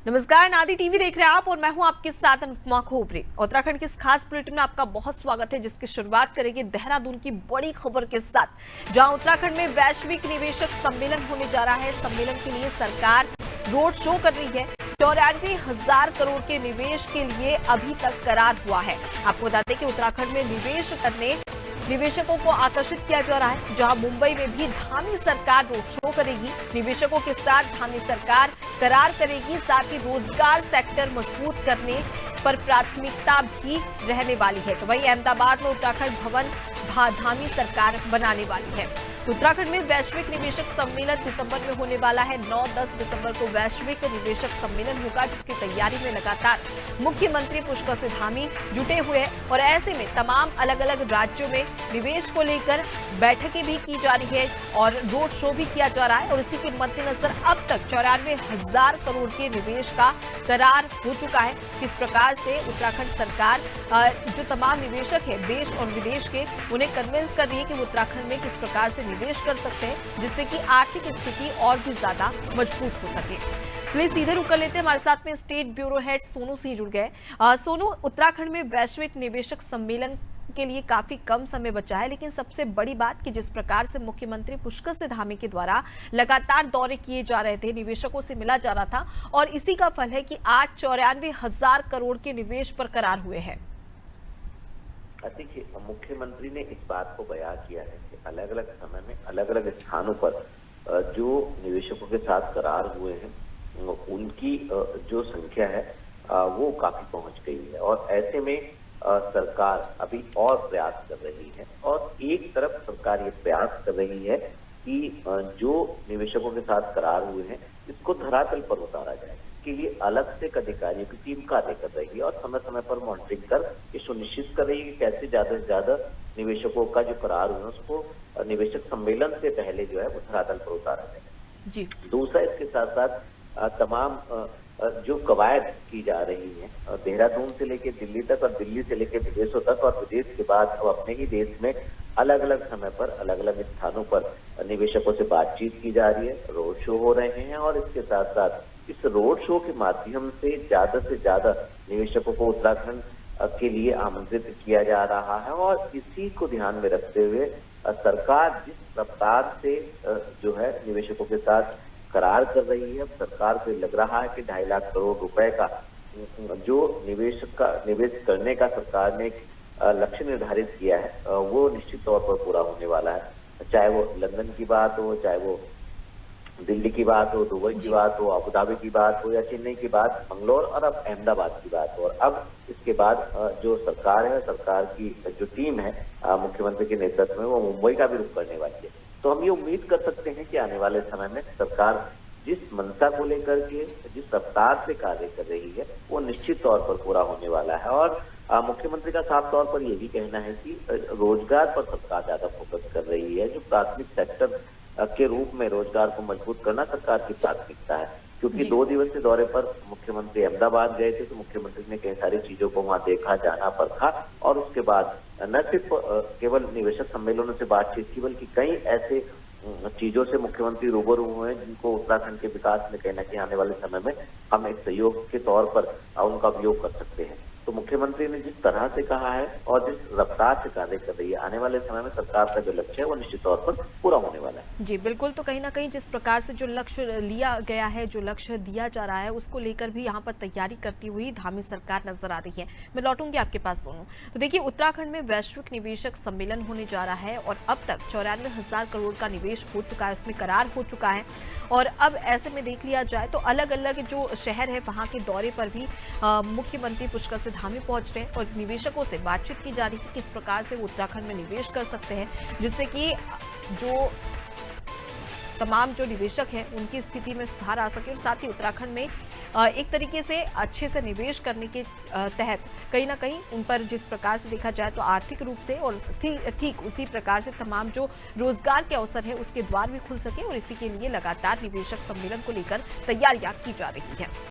नमस्कार, नादी टीवी देख रहे हैं आप और मैं हूं आपके साथ अनुपमा खोपरे। उत्तराखंड के इस खास बुलेटिन में आपका बहुत स्वागत है, जिसकी शुरुआत करेंगे देहरादून की बड़ी खबर के साथ, जहां उत्तराखंड में वैश्विक निवेशक सम्मेलन होने जा रहा है। सम्मेलन के लिए सरकार रोड शो कर रही है। 94,000 करोड़ के निवेश के लिए अभी तक करार हुआ है। आपको बता दें कि उत्तराखंड में निवेश करने निवेशकों को आकर्षित किया जा रहा है, जहां मुंबई में भी धामी सरकार रोड शो करेगी। निवेशकों के साथ धामी सरकार करार करेगी, साथ ही रोजगार सेक्टर मजबूत करने पर प्राथमिकता भी रहने वाली है। तो वहीं अहमदाबाद में उत्तराखंड भवन धामी सरकार बनाने वाली है। तो उत्तराखंड में वैश्विक निवेशक सम्मेलन दिसंबर में होने वाला है। 9-10 दिसंबर को वैश्विक निवेशक सम्मेलन होगा, जिसकी तैयारी में लगातार मुख्यमंत्री पुष्कर सिंह धामी जुटे हुए हैं और ऐसे में तमाम अलग अलग राज्यों में निवेश को लेकर बैठकें भी की जा रही है और रोड शो भी किया जा रहा है। और इसी के मद्देनजर अब तक 94,000 करोड़ के निवेश का करार हो चुका है। किस प्रकार से उत्तराखंड सरकार जो तमाम निवेशक है देश और विदेश के, उन्हें कन्विंस कर रही है कि वो उत्तराखंड में किस प्रकार से निवेश कर सकते हैं, जिससे कि आर्थिक स्थिति और भी ज्यादा मजबूत हो सके। चलिए सीधे रुक कर लेते हैं। हमारे साथ में state bureau head Sonu Singh जुड़ गए। सोनू, उत्तराखंड में वैश्विक निवेशक सम्मेलन के लिए काफी कम समय बचा है, लेकिन सबसे बड़ी बात कि जिस प्रकार से मुख्यमंत्री पुष्कर सिंह धामी के द्वारा लगातार दौरे किए जा रहे थे, निवेशकों से मिला जा रहा था और इसी का फल है कि आज 94,000 करोड़ के निवेश पर करार हुए हैं। देखिए, मुख्यमंत्री ने इस बात को बयां किया है कि अलग अलग समय में अलग अलग स्थानों पर जो निवेशकों के साथ करार हुए हैं, उनकी जो संख्या है वो काफी पहुंच गई है और ऐसे में सरकार अभी और प्रयास कर रही है। और एक तरफ सरकार ये प्रयास कर रही है कि जो निवेशकों के साथ करार हुए हैं, इसको धरातल पर उतारा जाए। इसके लिए अलग से एक अधिकारियों की टीम कार्य कर रही है और समय समय पर मॉनिटरिंग कर ये सुनिश्चित कर रही है कि कैसे ज्यादा से ज्यादा निवेशकों का जो करार हुआ है उसको निवेशक सम्मेलन से पहले जो है वो धरातल पर उतारा जाए। जी। दूसरा, इसके साथ साथ तमाम जो कवायद की जा रही है देहरादून से लेकर दिल्ली तक और दिल्ली से लेकर विदेशों तक और विदेश के बाद अब अपने ही देश में अलग अलग समय पर अलग अलग स्थानों पर निवेशकों से बातचीत की जा रही है, रोड शो हो रहे हैं और इसके साथ साथ इस रोड शो के माध्यम से ज्यादा निवेशकों को उत्तराखंड के लिए आमंत्रित किया जा रहा है। और इसी को ध्यान में रखते हुए सरकार जिस रफ्तार से जो है निवेशकों के साथ करार कर रही है, सरकार को लग रहा है कि 2.5 लाख करोड़ रुपए का जो निवेश करने का सरकार ने लक्ष्य निर्धारित किया है वो निश्चित तौर पर पूरा होने वाला है। चाहे वो लंदन की बात हो, चाहे वो दिल्ली की बात हो, दुबई की बात हो, अबू धाबी की बात हो या चेन्नई की बात, मंगलोर और अब अहमदाबाद की बात हो। और अब इसके बाद जो सरकार है, सरकार की जो टीम है मुख्यमंत्री के नेतृत्व में, वो मुंबई का भी रुख करने वाली है। तो हम ये उम्मीद कर सकते हैं कि आने वाले समय में सरकार जिस मंशा को लेकर के जिस रफ्तार से कार्य कर रही है वो निश्चित तौर पर पूरा होने वाला है। और मुख्यमंत्री का साफ तौर पर यह भी कहना है कि रोजगार पर सरकार ज्यादा फोकस कर रही है। जो प्राथमिक सेक्टर के रूप में रोजगार को मजबूत करना सरकार की प्राथमिकता है। क्योंकि 2 दिवसीय दौरे पर मुख्यमंत्री अहमदाबाद गए थे, तो मुख्यमंत्री ने कई सारी चीजों को वहां देखा, जाना, परखा और उसके बाद न सिर्फ केवल निवेशक सम्मेलनों से बातचीत की, बल्कि कई ऐसे चीजों से मुख्यमंत्री रूबरू हुए हैं जिनको उत्तराखंड के विकास में कहीं न कहीं आने वाले समय में हम एक सहयोग के तौर पर उनका उपयोग कर सकते हैं। तो मुख्यमंत्री ने जिस तरह से कहा है और जिस रफ्तार से कार्य कर रही है, आने वाले समय में सरकार का जो लक्ष्य है वो निश्चित तौर पर पूरा होने वाला है। जी बिल्कुल। तो कहीं ना कहीं जिस प्रकार से जो लक्ष्य लिया गया है, जो लक्ष्य दिया जा रहा है, उसको लेकर भी यहाँ पर तैयारी करती हुई धामी सरकार नजर आ रही है। मैं लौटूंगी आपके पास सोनू। तो देखिए, उत्तराखंड में वैश्विक निवेशक सम्मेलन होने जा रहा है और अब तक 94,000 करोड़ का निवेश हो चुका है, उसमें करार हो चुका है। और अब ऐसे में देख लिया जाए तो अलग अलग जो शहर है वहाँ के दौरे पर भी मुख्यमंत्री पुष्कर सिंह धामी पहुंच रहे हैं और निवेशकों से बातचीत की जा रही है किस प्रकार से वो उत्तराखंड में निवेश कर सकते हैं, जिससे कि जो तमाम जो निवेशक हैं उनकी स्थिति में सुधार आ सके और साथ ही उत्तराखंड में एक तरीके से अच्छे से निवेश करने के तहत कहीं ना कहीं उन पर जिस प्रकार से देखा जाए तो आर्थिक रूप से और ठीक उसी प्रकार से तमाम जो रोजगार के अवसर है उसके द्वार भी खुल सके। और इसी के लिए लगातार निवेशक सम्मेलन को लेकर तैयारियां की जा रही है।